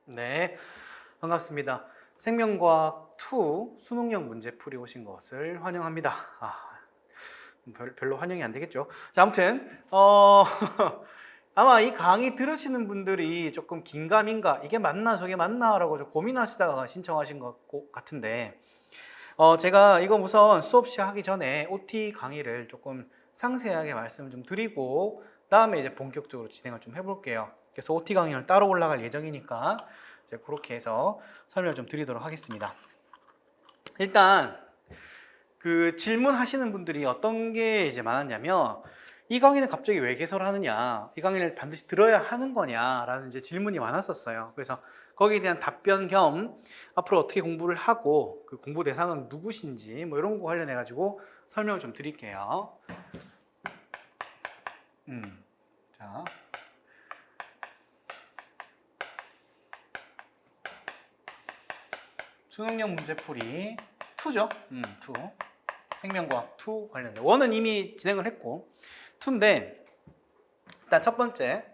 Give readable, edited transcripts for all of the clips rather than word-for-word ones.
네, 반갑습니다. 생명과학 2 수능형 문제풀이 오신 것을 환영합니다. 별로 환영이 안 되겠죠. 자, 아무튼 아마 이 강의 들으시는 분들이 조금 긴가민가 이게 맞나 저게 맞나라고 좀 고민하시다가 신청하신 것 같은데 제가 이거 우선 수업 시작하기 전에 OT 강의를 조금 상세하게 말씀을 좀 드리고 다음에 이제 본격적으로 진행을 좀 해볼게요. 그래서 OT 강의는 따로 올라갈 예정이니까 이제 그렇게 해서 설명을 좀 드리도록 하겠습니다. 일단 그 질문하시는 분들이 어떤 게 이제 많았냐면 이 강의는 갑자기 왜 개설하느냐, 이 강의를 반드시 들어야 하는 거냐라는 이제 질문이 많았었어요. 그래서 거기에 대한 답변 겸 앞으로 어떻게 공부를 하고 그 공부 대상은 누구신지 뭐 이런 거 관련해 가지고 설명을 좀 드릴게요. 자. 수능형 문제풀이 2죠. 2. 생명과학 2 관련된. 1은 이미 진행을 했고 2인데 일단 첫 번째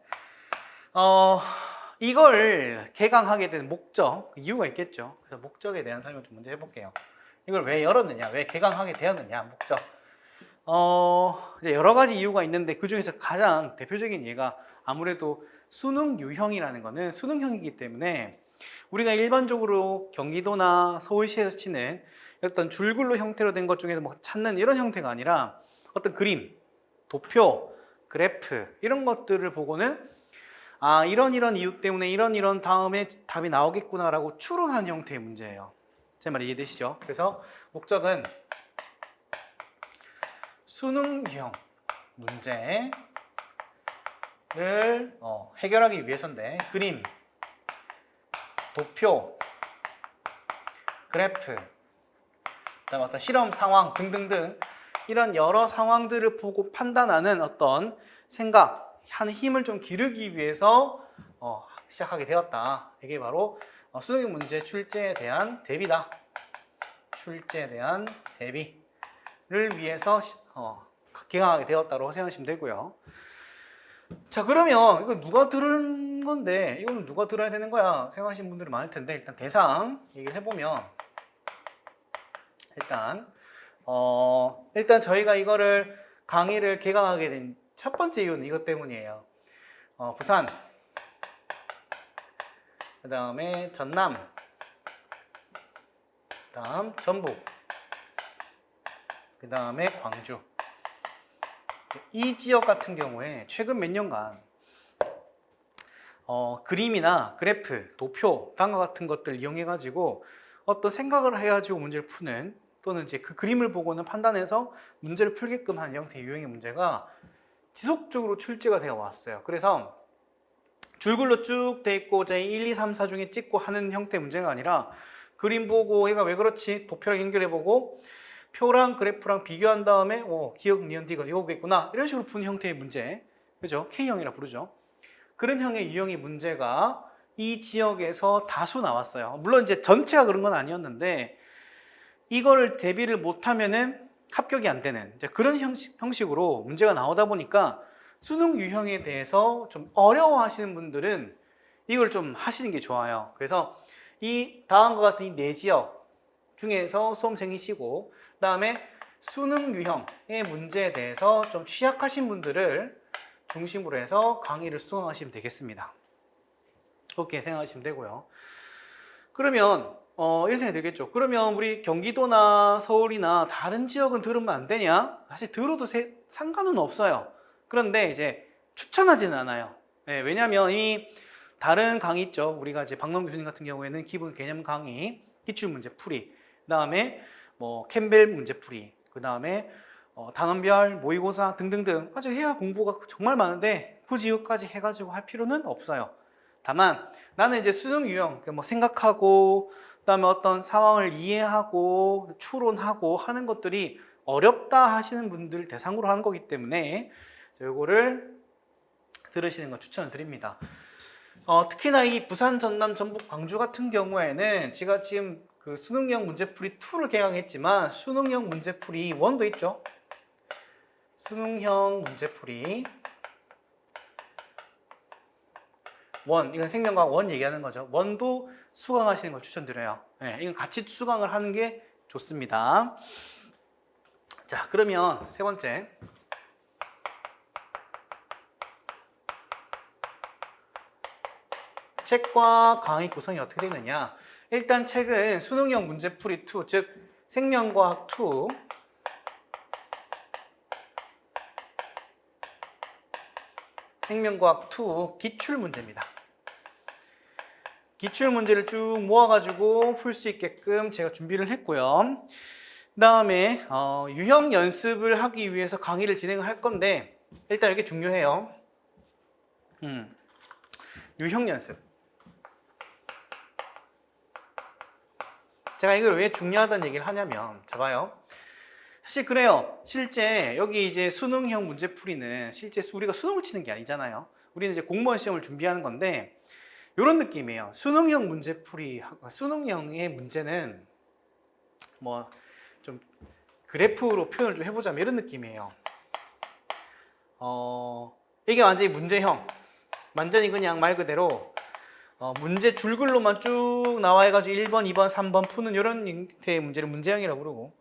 이걸 개강하게 된 목적, 이유가 있겠죠. 그래서 목적에 대한 설명 좀 먼저 해볼게요. 이걸 왜 열었느냐, 왜 개강하게 되었느냐, 목적. 이제 여러 가지 이유가 있는데 그 중에서 가장 대표적인 예가 아무래도 수능 유형이라는 거는 수능형이기 때문에 우리가 일반적으로 경기도나 서울시에서 치는 어떤 줄글로 형태로 된 것 중에서 뭐 찾는 이런 형태가 아니라 어떤 그림, 도표, 그래프 이런 것들을 보고는 이런 이유 때문에 이런 다음에 답이 나오겠구나라고 추론하는 형태의 문제예요. 제 말이 이해되시죠? 그래서 목적은 수능 유형 문제를 해결하기 위해서인데 그림, 도표, 그래프, 그다음에 어떤 실험 상황 등등등 이런 여러 상황들을 보고 판단하는 어떤 생각, 하는 힘을 좀 기르기 위해서 시작하게 되었다. 이게 바로 수능 문제 출제에 대한 대비다. 출제에 대한 대비를 위해서 개강하게 되었다고 생각하시면 되고요. 자, 그러면 이거 누가 들은 건데 이거는 누가 들어야 되는 거야 생각하시는 분들이 많을 텐데 일단 대상 얘기를 해보면 일단 저희가 이거를 강의를 개강하게 된 첫 번째 이유는 이것 때문이에요. 부산, 그 다음에 전남, 그 다음 전북, 그 다음에 광주. 이 지역 같은 경우에 최근 몇 년간 그림이나 그래프, 도표, 단어 같은 것들 이용해 가지고 어떤 생각을 해가지고 문제를 푸는 또는 이제 그 그림을 보고는 판단해서 문제를 풀게끔 하는 형태의 유형의 문제가 지속적으로 출제가 되어 왔어요. 그래서 줄글로 쭉 돼 있고 제 1, 2, 3, 4 중에 찍고 하는 형태의 문제가 아니라 그림 보고 얘가 왜 그렇지 도표랑 연결해보고 표랑 그래프랑 비교한 다음에 기억, 니은, 디귿 이거겠구나 이런 식으로 푸는 형태의 문제, 그죠? K형이라 부르죠. 그런 형의 유형의 문제가 이 지역에서 다수 나왔어요. 물론 이제 전체가 그런 건 아니었는데 이걸 대비를 못하면은 합격이 안 되는 이제 그런 형식으로 문제가 나오다 보니까 수능 유형에 대해서 좀 어려워하시는 분들은 이걸 좀 하시는 게 좋아요. 그래서 이 다음과 같은 이 네 지역 중에서 수험생이시고 그 다음에 수능 유형의 문제에 대해서 좀 취약하신 분들을 중심으로 해서 강의를 수강하시면 되겠습니다. 그렇게 생각하시면 되고요. 그러면 이런 생각이 들겠죠. 그러면 우리 경기도나 서울이나 다른 지역은 들으면 안 되냐? 사실 들어도 상관은 없어요. 그런데 이제 추천하지는 않아요. 네, 왜냐하면 이미 다른 강의 있죠. 우리가 이제 박남 교수님 같은 경우에는 기본 개념 강의, 기출 문제 풀이, 그다음에 뭐 캠벨 문제 풀이, 그다음에 단원별 모의고사 등등등 아주 해야 공부가 정말 많은데 굳이 이것까지 해가지고 할 필요는 없어요. 다만 나는 이제 수능 유형 뭐 생각하고 그다음에 어떤 상황을 이해하고 추론하고 하는 것들이 어렵다 하시는 분들 대상으로 하는 거기 때문에 이거를 들으시는 거 추천을 드립니다. 특히나 이 부산, 전남, 전북, 광주 같은 경우에는 제가 지금 그 수능형 문제풀이 2를 개강했지만 수능형 문제풀이 1도 있죠. 수능형 문제풀이 원, 이건 생명과학 원 얘기하는 거죠. 원도 수강하시는 걸 추천드려요. 네, 이건 같이 수강을 하는 게 좋습니다. 자, 그러면 세 번째. 책과 강의 구성이 어떻게 되느냐. 일단 책은 수능형 문제풀이 2, 즉 생명과학 2, 생명과학 2 기출문제입니다. 기출문제를 쭉 모아가지고 풀 수 있게끔 제가 준비를 했고요. 그 다음에 유형 연습을 하기 위해서 강의를 진행을 할 건데 일단 이게 중요해요. 유형 연습. 제가 이걸 왜 중요하다는 얘기를 하냐면, 자 봐요. 사실 그래요. 실제 여기 이제 수능형 문제풀이는 실제 우리가 수능을 치는 게 아니잖아요. 우리는 이제 공무원 시험을 준비하는 건데 이런 느낌이에요. 수능형 문제풀이, 수능형의 문제는 뭐 좀 그래프로 표현을 좀 해보자면 이런 느낌이에요. 이게 완전히 문제형, 완전히 그냥 말 그대로 문제 줄글로만 쭉 나와 해가지고 1번, 2번, 3번 푸는 이런 형태의 문제를 문제형이라고 그러고,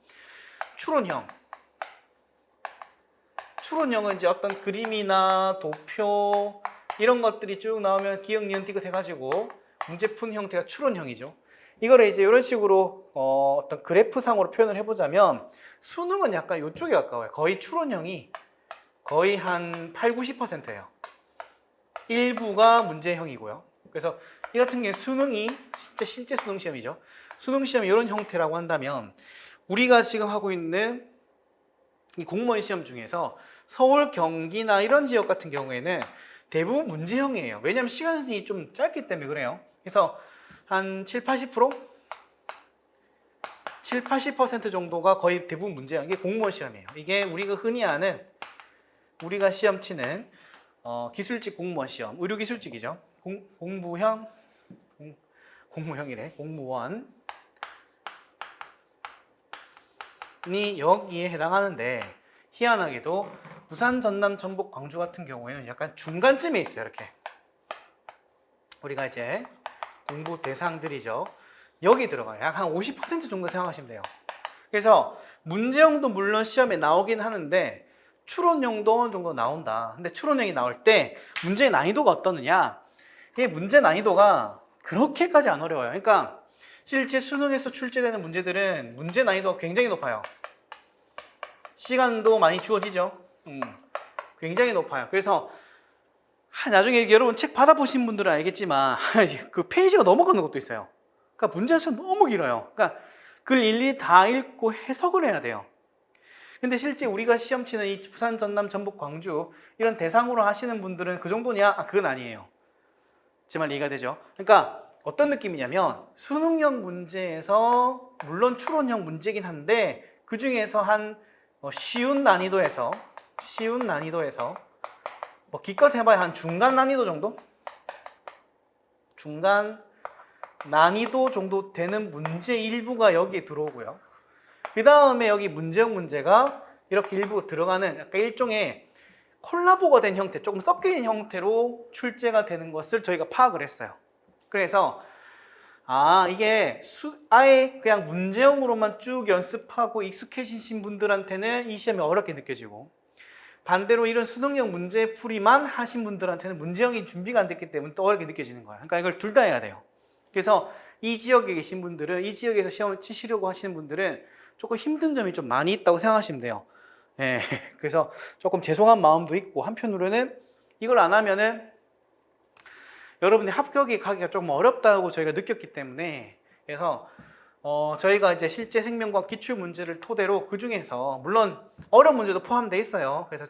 추론형은 이제 어떤 그림이나 도표 이런 것들이 쭉 나오면 기억, 니은, 띠긋 해가지고 문제 푼 형태가 추론형이죠. 이거를 이제 이런 식으로 어떤 그래프상으로 표현을 해보자면 수능은 약간 이쪽에 가까워요. 거의 추론형이 거의 한 8, 90%예요. 일부가 문제형이고요. 그래서 이 같은 경우에 수능이 실제 수능 시험이죠. 수능 시험이 이런 형태라고 한다면 우리가 지금 하고 있는 이 공무원 시험 중에서 서울, 경기나 이런 지역 같은 경우에는 대부분 문제형이에요. 왜냐하면 시간이 좀 짧기 때문에 그래요. 그래서 한 7, 80%? 7, 80% 정도가 거의 대부분 문제형. 이게 공무원 시험이에요. 이게 우리가 흔히 아는, 우리가 시험 치는 기술직 공무원 시험, 의료기술직이죠. 공무형이래. 공무원이 여기에 해당하는데 희한하게도 부산, 전남, 전북, 광주 같은 경우에는 약간 중간쯤에 있어요. 이렇게 우리가 이제 공부 대상들이죠. 여기 들어가요. 약 한 50% 정도 생각하시면 돼요. 그래서 문제형도 물론 시험에 나오긴 하는데 추론형도 어느 정도 나온다. 근데 추론형이 나올 때 문제의 난이도가 어떠느냐? 이게 문제 난이도가 그렇게까지 안 어려워요. 그러니까 실제 수능에서 출제되는 문제들은 문제 난이도가 굉장히 높아요. 시간도 많이 주어지죠. 굉장히 높아요. 그래서 나중에 여러분 책 받아보신 분들은 알겠지만 그 페이지가 넘어가는 것도 있어요. 그러니까 문제가 너무 길어요. 그러니까 그걸 일일이 다 읽고 해석을 해야 돼요. 근데 실제 우리가 시험 치는 이 부산, 전남, 전북, 광주 이런 대상으로 하시는 분들은 그 정도냐? 그건 아니에요. 제 말 이해가 되죠? 그러니까 어떤 느낌이냐면 수능형 문제에서 물론 추론형 문제긴 한데 그 중에서 한 쉬운 난이도에서 뭐 기껏 해봐야 한 중간 난이도 정도? 중간 난이도 정도 되는 문제 일부가 여기에 들어오고요. 그 다음에 여기 문제형 문제가 이렇게 일부 들어가는 약간 일종의 콜라보가 된 형태, 조금 섞인 형태로 출제가 되는 것을 저희가 파악을 했어요. 그래서 이게 아예 그냥 문제형으로만 쭉 연습하고 익숙해지신 분들한테는 이 시험이 어렵게 느껴지고, 반대로 이런 수능형 문제풀이만 하신 분들한테는 문제형이 준비가 안 됐기 때문에 또 어렵게 느껴지는 거야. 그러니까 이걸 둘 다 해야 돼요. 그래서 이 지역에 계신 분들은, 이 지역에서 시험을 치시려고 하시는 분들은 조금 힘든 점이 좀 많이 있다고 생각하시면 돼요. 예, 그래서 조금 죄송한 마음도 있고, 한편으로는 이걸 안 하면은 여러분이 합격에 가기가 조금 어렵다고 저희가 느꼈기 때문에, 그래서 저희가 이제 실제 생명과학 기출 문제를 토대로 그 중에서 물론 어려운 문제도 포함되어 있어요. 그래서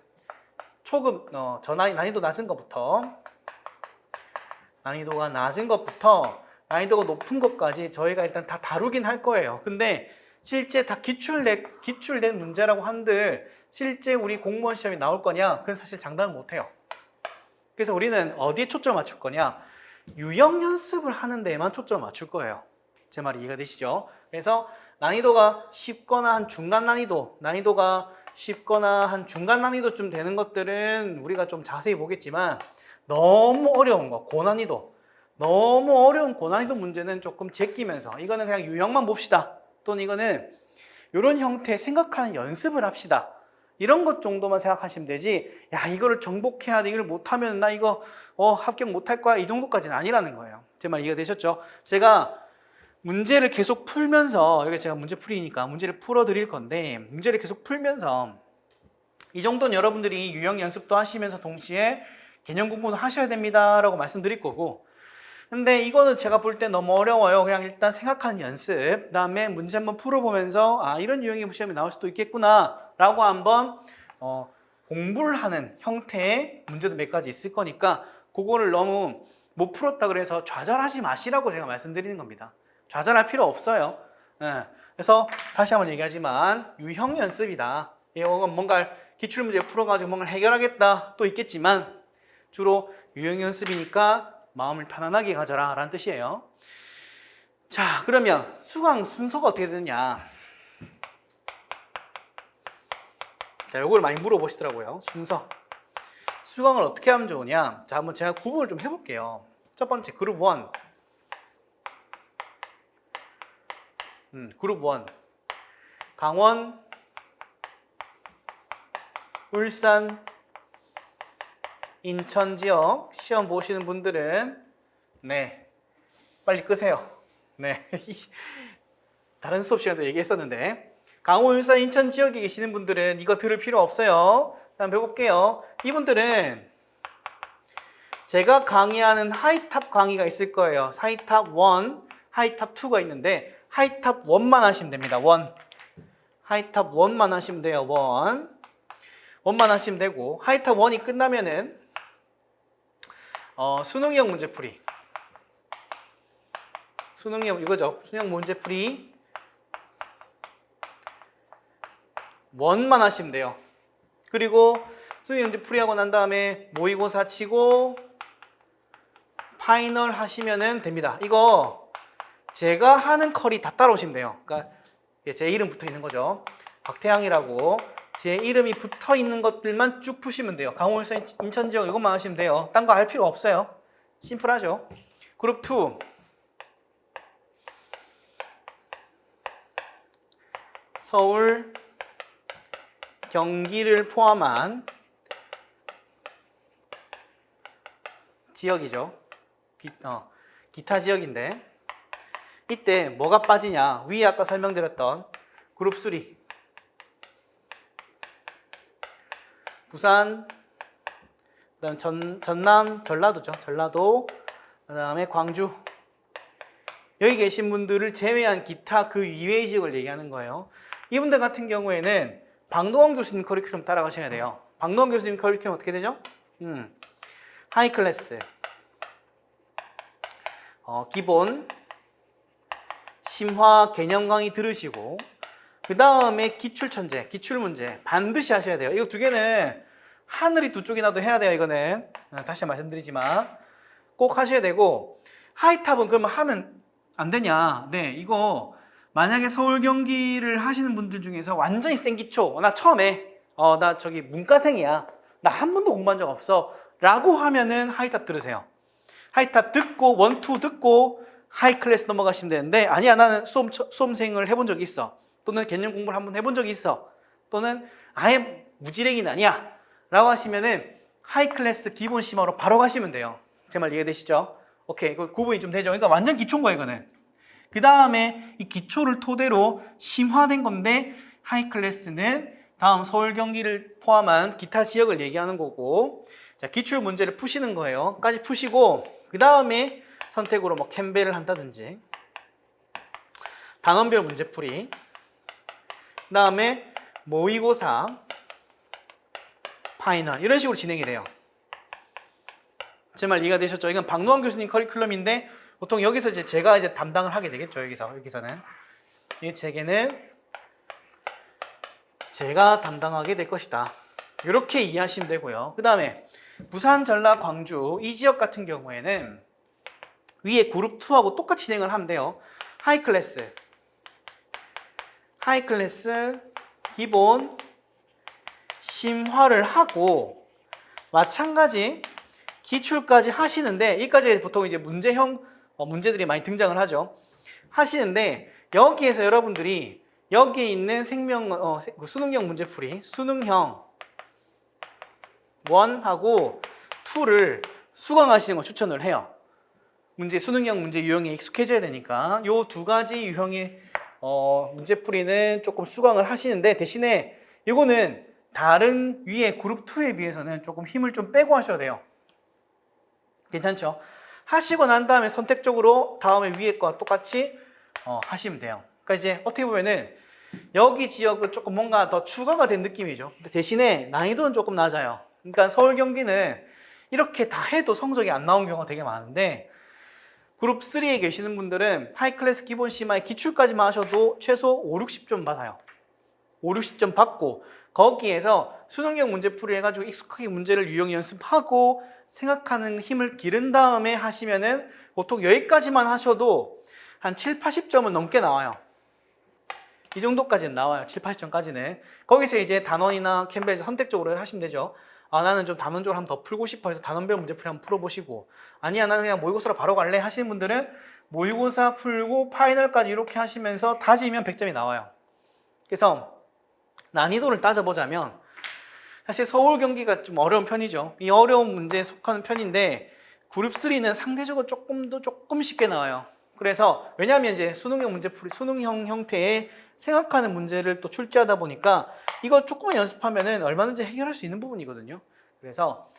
초급 난이도 낮은 것부터 난이도가 난이도가 높은 것까지 저희가 일단 다 다루긴 할 거예요. 근데 실제 다 기출된 문제라고 한들 실제 우리 공무원 시험이 나올 거냐? 그건 사실 장담을 못 해요. 그래서 우리는 어디에 초점을 맞출 거냐? 유형 연습을 하는 데에만 초점을 맞출 거예요. 제 말이 이해가 되시죠? 그래서 난이도가 쉽거나 한 중간 난이도가 쉽거나 한 중간 난이도쯤 되는 것들은 우리가 좀 자세히 보겠지만, 너무 어려운 거, 고난이도. 너무 어려운 고난이도 문제는 조금 제끼면서 이거는 그냥 유형만 봅시다. 또는 이거는 이런 형태 생각하는 연습을 합시다. 이런 것 정도만 생각하시면 되지, 야, 이거를 정복해야 돼. 이걸 못하면 나 이거 합격 못할 거야. 이 정도까지는 아니라는 거예요. 제 말 이해가 되셨죠? 제가 문제를 계속 풀면서, 여기 제가 문제풀이니까 문제를 풀어 드릴 건데, 문제를 계속 풀면서 이 정도는 여러분들이 유형 연습도 하시면서 동시에 개념 공부도 하셔야 됩니다 라고 말씀드릴 거고, 근데 이거는 제가 볼 때 너무 어려워요. 그냥 일단 생각하는 연습, 그 다음에 문제 한번 풀어보면서 아, 이런 유형의 시험이 나올 수도 있겠구나 라고 한번 공부를 하는 형태의 문제도 몇 가지 있을 거니까, 그거를 너무 못 풀었다 그래서 좌절하지 마시라고 제가 말씀드리는 겁니다. 좌절할 필요 없어요. 그래서 다시 한번 얘기하지만 유형 연습이다. 이건 뭔가 기출문제 풀어가지고 뭔가 해결하겠다 또 있겠지만, 주로 유형 연습이니까 마음을 편안하게 가져라 라는 뜻이에요. 자, 그러면 수강 순서가 어떻게 되느냐. 자, 요걸 많이 물어보시더라고요. 순서. 수강을 어떻게 하면 좋으냐. 자, 한번 제가 구분을 좀 해볼게요. 첫 번째, 그룹 1. 그룹 1. 강원, 울산, 인천 지역 시험 보시는 분들은 빨리 끄세요. 다른 수업 시간도 얘기했었는데, 강원, 울산, 인천 지역에 계시는 분들은 이거 들을 필요 없어요. 다음 해볼게요. 이분들은 제가 강의하는 하이탑 강의가 있을 거예요. 하이탑 1, 하이탑 2가 있는데 하이탑 1만 하시면 됩니다. 1. 하이탑 1만 하시면 돼요. 1만 하시면 되고, 하이탑 1이 끝나면은 수능형 문제풀이. 수능형 이거죠. 수능형 문제풀이 1만 하시면 돼요. 그리고 수능형 문제풀이 하고 난 다음에 모의고사 치고 파이널 하시면 됩니다. 이거 제가 하는 컬이 다 따라오시면 돼요. 그러니까 제 이름 붙어 있는 거죠. 박태양이라고 제 이름이 붙어 있는 것들만 쭉 푸시면 돼요. 강원, 울산, 인천 지역 이것만 하시면 돼요. 딴 거 할 필요 없어요. 심플하죠. 그룹 2. 서울, 경기를 포함한 지역이죠. 기타 지역인데, 이때 뭐가 빠지냐. 위에 아까 설명드렸던 그룹 3. 부산, 그다음 전남, 전라도죠. 전라도, 그다음에 광주. 여기 계신 분들을 제외한 기타 그 이외의 지역을 얘기하는 거예요. 이분들 같은 경우에는 박노원 교수님 커리큘럼 따라가셔야 돼요. 박노원 교수님 커리큘럼 어떻게 되죠? 하이 클래스, 기본, 심화 개념 강의 들으시고, 그 다음에 기출천재, 기출문제 반드시 하셔야 돼요. 이거 두 개는 하늘이 두 쪽이나도 해야 돼요. 이거는 다시 말씀드리지만 꼭 하셔야 되고, 하이탑은 그러면 하면 안 되냐. 이거 만약에 서울 경기를 하시는 분들 중에서 완전히 센 기초, 나 처음에 나 저기 문과생이야, 나 한 번도 공부한 적 없어 라고 하면은 하이탑 들으세요. 하이탑 듣고 1, 2 듣고 하이 클래스 넘어가시면 되는데, 아니야 나는 수험생을 해본 적이 있어, 또는 개념 공부를 한번 해본 적이 있어, 또는 아예 무지랭이는 아니야 라고 하시면은 하이 클래스 기본 심화로 바로 가시면 돼요. 제 말 이해되시죠? 오케이, 그 구분이 좀 되죠. 그러니까 완전 기초인 거예요 이거는. 그 다음에 이 기초를 토대로 심화된 건데, 하이 클래스는 다음 서울 경기를 포함한 기타 지역을 얘기하는 거고, 자, 기출 문제를 푸시는 거예요. 까지 푸시고, 그 다음에 선택으로 뭐 캠벨을 한다든지 단원별 문제풀이, 그 다음에 모의고사, 파이널, 이런 식으로 진행이 돼요. 제 말 이해가 되셨죠? 이건 박노원 교수님 커리큘럼인데, 보통 여기서 제가 담당을 하게 되겠죠. 여기서는 이 책에는 제가 담당하게 될 것이다. 이렇게 이해하시면 되고요. 그 다음에 부산, 전라, 광주 이 지역 같은 경우에는 위에 그룹 2하고 똑같이 진행을 하면 돼요. 하이 클래스, 기본, 심화를 하고, 마찬가지 기출까지 하시는데 여기까지 보통 이제 문제형 문제들이 많이 등장을 하죠. 하시는데 여기에서 여러분들이 여기에 있는 수능형 문제풀이 수능형 1하고 2를 수강하시는 걸 추천을 해요. 수능형 문제 유형에 익숙해져야 되니까 요 두 가지 유형의 문제풀이는 조금 수강을 하시는데 대신에 이거는 다른 위에 그룹 2에 비해서는 조금 힘을 좀 빼고 하셔야 돼요. 괜찮죠? 하시고 난 다음에 선택적으로 다음에 위에 거와 똑같이 하시면 돼요. 그러니까 이제 어떻게 보면은 여기 지역은 조금 뭔가 더 추가가 된 느낌이죠. 근데 대신에 난이도는 조금 낮아요. 그러니까 서울 경기는 이렇게 다 해도 성적이 안 나온 경우가 되게 많은데 그룹 3에 계시는 분들은 하이클래스 기본 심화의 기출까지만 하셔도 최소 5, 60점 받아요. 5, 60점 받고 거기에서 수능형 문제풀이 해가지고 익숙하게 문제를 유형 연습하고 생각하는 힘을 기른 다음에 하시면은 보통 여기까지만 하셔도 한 7, 80점은 넘게 나와요. 이 정도까지는 나와요. 7, 80점까지는. 거기서 이제 단원이나 캠벨에서 선택적으로 하시면 되죠. 아, 나는 좀 단원적으로 한번 더 풀고 싶어 해서 단원별 문제풀이 한번 풀어보시고, 아니야, 나는 그냥 모의고사로 바로 갈래 하시는 분들은 모의고사 풀고 파이널까지 이렇게 하시면서 다지면 100점이 나와요. 그래서 난이도를 따져보자면 사실 서울 경기가 좀 어려운 편이죠. 이 어려운 문제에 속하는 편인데 그룹 3는 상대적으로 조금 쉽게 나와요. 그래서 왜냐하면 이제 수능형 문제풀이, 수능형 형태의 생각하는 문제를 또 출제하다 보니까 이거 조금만 연습하면은 얼마든지 해결할 수 있는 부분이거든요. 그래서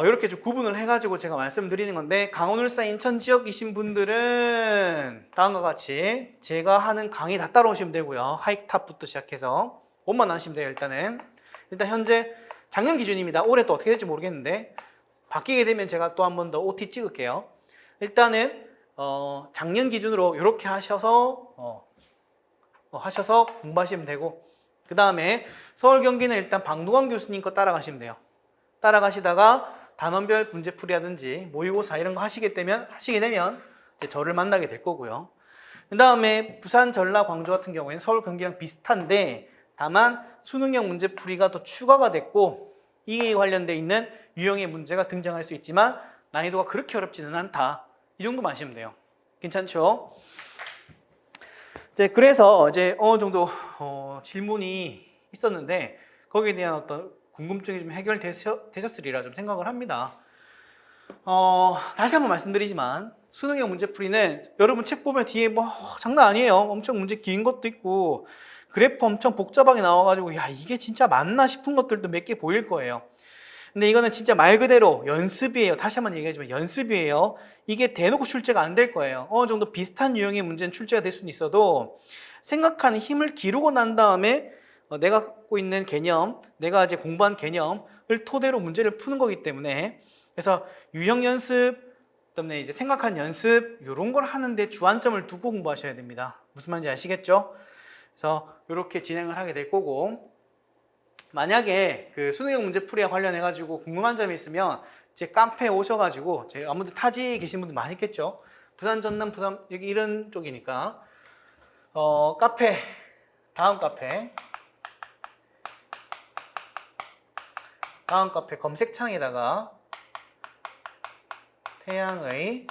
이렇게 좀 구분을 해가지고 제가 말씀드리는 건데 강원, 울산, 인천 지역이신 분들은 다음과 같이 제가 하는 강의 다 따라오시면 되고요. 하이탑부터 시작해서 옷만 하시면 돼요. 일단 현재 작년 기준입니다. 올해 또 어떻게 될지 모르겠는데 바뀌게 되면 제가 또 한 번 더 OT 찍을게요. 일단은 작년 기준으로 이렇게 하셔서 공부하시면 되고, 그 다음에 서울 경기는 일단 박누광 교수님 거 따라가시면 돼요. 따라가시다가 단원별 문제풀이라든지 모의고사 이런 거 하시게 되면 이제 저를 만나게 될 거고요. 그 다음에 부산, 전라, 광주 같은 경우에는 서울 경기랑 비슷한데 다만 수능형 문제풀이가 더 추가가 됐고 이에 관련돼 있는 유형의 문제가 등장할 수 있지만 난이도가 그렇게 어렵지는 않다. 이 정도만 아시면 돼요. 괜찮죠? 그래서 이제 어느 정도 질문이 있었는데 거기에 대한 어떤 궁금증이 좀 해결되셨으리라 좀 생각을 합니다. 다시 한번 말씀드리지만 수능형 문제풀이는 여러분 책 보면 뒤에 뭐 장난 아니에요. 엄청 문제 긴 것도 있고 그래프 엄청 복잡하게 나와가지고 야 이게 진짜 맞나 싶은 것들도 몇 개 보일 거예요. 근데 이거는 진짜 말 그대로 연습이에요. 다시 한번 얘기하지만 연습이에요. 이게 대놓고 출제가 안 될 거예요. 어느 정도 비슷한 유형의 문제는 출제가 될 수는 있어도 생각하는 힘을 기르고 난 다음에 내가 갖고 있는 개념, 내가 이제 공부한 개념을 토대로 문제를 푸는 거기 때문에 그래서 유형 연습, 그다음에 이제 생각한 연습 이런 걸 하는데 주안점을 두고 공부하셔야 됩니다. 무슨 말인지 아시겠죠? 그래서 이렇게 진행을 하게 될 거고 만약에 그 수능형 문제풀이와 관련해 가지고 궁금한 점이 있으면 제 카페에 오셔가지고 제 아무도 타지에 계신 분들 많이 있겠죠. 부산, 전남, 부산 여기 이런 쪽이니까 다음 카페 검색창에다가 태양의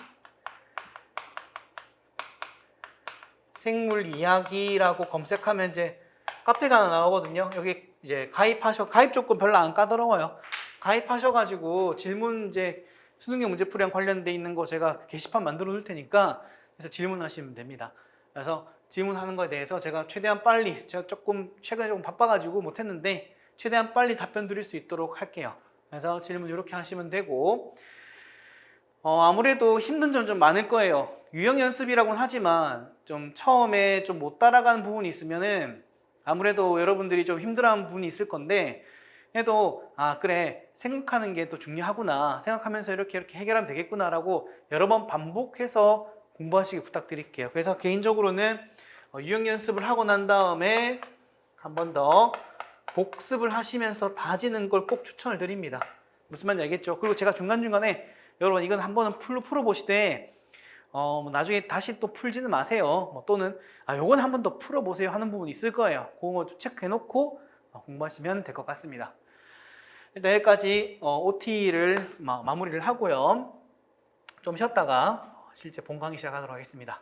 생물 이야기라고 검색하면 이제 카페가 하나 나오거든요. 여기 이제 가입 조건 별로 안 까다로워요. 가입하셔가지고 질문 이제 수능형 문제풀이랑 관련돼 있는 거 제가 게시판 만들어 놓을 테니까 그래서 질문하시면 됩니다. 그래서 질문하는 거에 대해서 제가 최대한 빨리 제가 최근에 조금 바빠가지고 못했는데 최대한 빨리 답변 드릴 수 있도록 할게요. 그래서 질문 이렇게 하시면 되고 아무래도 힘든 점 좀 많을 거예요. 유형 연습이라고는 하지만 좀 처음에 좀 못 따라가는 부분이 있으면은 아무래도 여러분들이 좀 힘들어하는 부분이 있을 건데 그래도 그래 생각하는 게 또 중요하구나 생각하면서 이렇게 해결하면 되겠구나 라고 여러 번 반복해서 공부하시기 부탁드릴게요. 그래서 개인적으로는 유형 연습을 하고 난 다음에 한 번 더 복습을 하시면서 다지는 걸 꼭 추천을 드립니다. 무슨 말인지 알겠죠? 그리고 제가 중간중간에 여러분 이건 한 번은 풀어보시되 나중에 다시 또 풀지는 마세요. 또는 요건 한 번 더 풀어보세요 하는 부분이 있을 거예요. 그거 체크해놓고 공부하시면 될 것 같습니다. 일단 여기까지 OT를 마무리를 하고요. 좀 쉬었다가 실제 본 강의 시작하도록 하겠습니다.